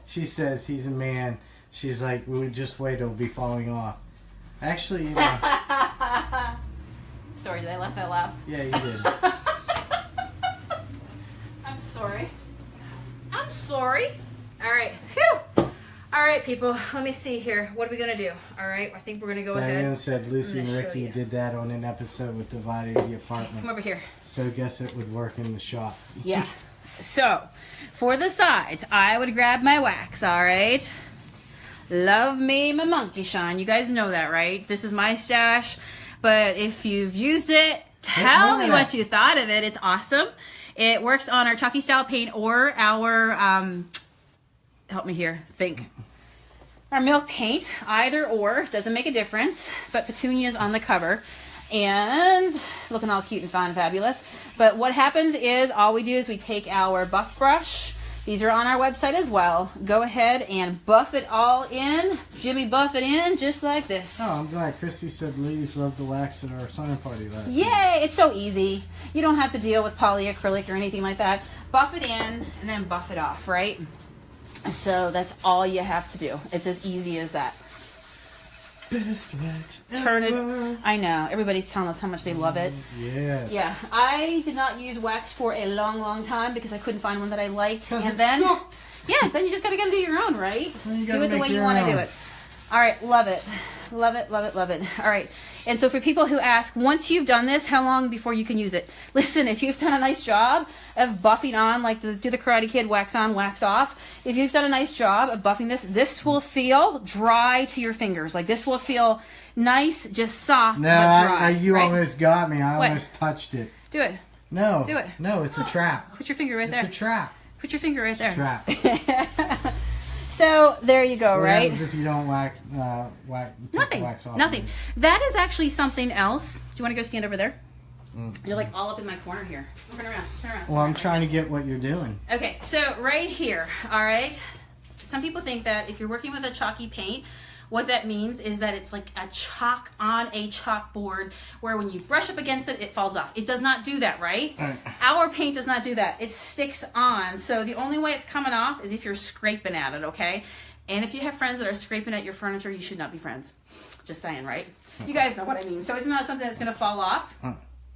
She says he's a man. She's like, we would just wait, it'll be falling off. Actually, you know, Sorry, did I laugh out loud? yeah, you did. story. All right. Phew. All right, people. Let me see here. What are we going to do? All right. I think we're going to go ahead. Diane said Lucy I'm and gonna show Ricky you. did that on an episode with dividing the apartment. Come over here. So guess it would work in the shop. Yeah. So, for the sides, I would grab my wax, all right? Love me my monkey shine. You guys know that, right? This is my stash. But if you've used it, tell me what you thought of it. It's awesome. It works on our chalky style paint or our, help me here, think. Our milk paint, either or, doesn't make a difference. But Petunia's on the cover. And looking all cute and fun and fabulous. But what happens is all we do is we take our buff brush. These are on our website as well. Go ahead and buff it all in. Jimmy, buff it in just like this. Oh, I'm glad. Christy said ladies love the wax at our summer party last Yay! night. It's so easy. You don't have to deal with polyacrylic or anything like that. Buff it in and then buff it off, right? So that's all you have to do. It's as easy as that. Best wax Turn it. ever. I know. Everybody's telling us how much they love it. Yes. Yeah, I did not use wax for a long, long time because I couldn't find one that I liked. And then, sucked. yeah, then you just gotta do your own, right? You gotta Do it the make way you your want to own. do it. All right, love it. Love it, love it, love it. All right. And so for people who ask, once you've done this, how long before you can use it? Listen, if you've done a nice job of buffing on, like do the Karate Kid, wax on, wax off. If you've done a nice job of buffing this will feel dry to your fingers. Like this will feel nice, just soft, No, but dry. you right? almost got me. I What? almost touched it. Do it. No. Do it. No, it's a trap. Put your finger right It's there. a trap. Put your finger right It's a there. trap. So there you go, What right? happens if you don't wax, take the Nothing. wax off? Nothing. That is actually something else. Do you want to go stand over there? You're like all up in my corner here. Turn around. Turn around. Well, I'm trying to get what you're doing. Okay, so right here, all right? Some people think that if you're working with a chalky paint, what that means is that it's like a chalk on a chalkboard where when you brush up against it, it falls off. It does not do that, right? Our paint does not do that. It sticks on. So the only way it's coming off is if you're scraping at it, okay? And if you have friends that are scraping at your furniture, you should not be friends. Just saying, right? You guys know what I mean. So it's not something that's going to fall off.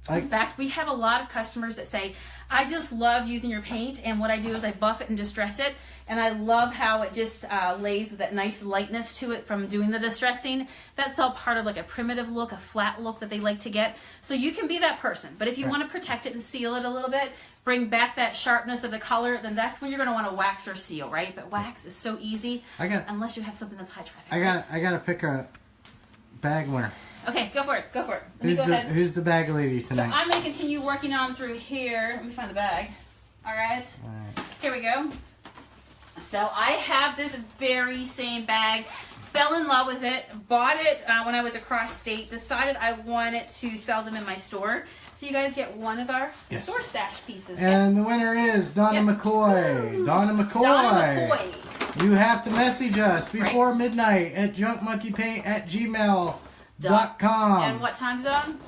In fact, we have a lot of customers that say, I just love using your paint, and what I do is I buff it and distress it, and I love how it just lays with that nice lightness to it from doing the distressing. That's all part of like a primitive look, a flat look that they like to get. So you can be that person, but if you want to protect it and seal it a little bit, bring back that sharpness of the color, then that's when you're going to want to wax or seal, right? But wax is so easy unless you have something that's high traffic. I got to pick a bag winner. Okay, go for it. Go for it. Let me go ahead. Who's the bag lady So tonight? I'm going to continue working on through here. Let me find the bag. All right. Here we go. So I have this very same bag. Fell in love with it. Bought it when I was across state. Decided I wanted to sell them in my store. So you guys get one of our store stash pieces. And the winner is Donna McCoy. Donna McCoy. Donna McCoy. You have to message us before midnight at junkmonkeypaint@gmail.com. And what time zone?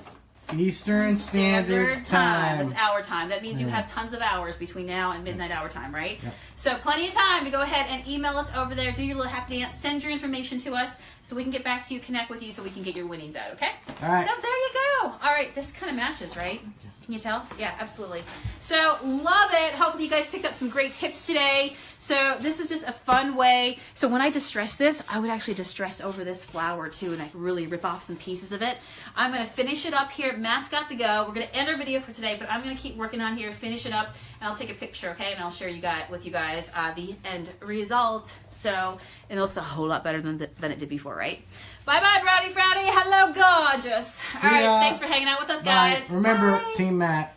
Eastern Standard Time. That's our time. That means you have tons of hours between now and midnight our time, right? So plenty of time to go ahead and email us over there. Do your little happy dance. Send your information to us so we can get back to you, connect with you, so we can get your winnings out, okay? All right. So there you go. All right, this kind of matches, right? Can you tell? Yeah, absolutely. So love it. Hopefully you guys picked up some great tips today. So this is just a fun way. So when I distress this, I would actually distress over this flower too, and I could really rip off some pieces of it. I'm going to finish it up here. Matt's got to go. We're going to end our video for today, but I'm going to keep working on here, finish it up, and I'll take a picture, okay? And I'll share with you guys the end result. So, and it looks a whole lot better than it did before, right? Bye-bye, Browdy Frowdy. Hello, gorgeous. All right, thanks for hanging out with us, guys. Remember, Bye. Team Matt.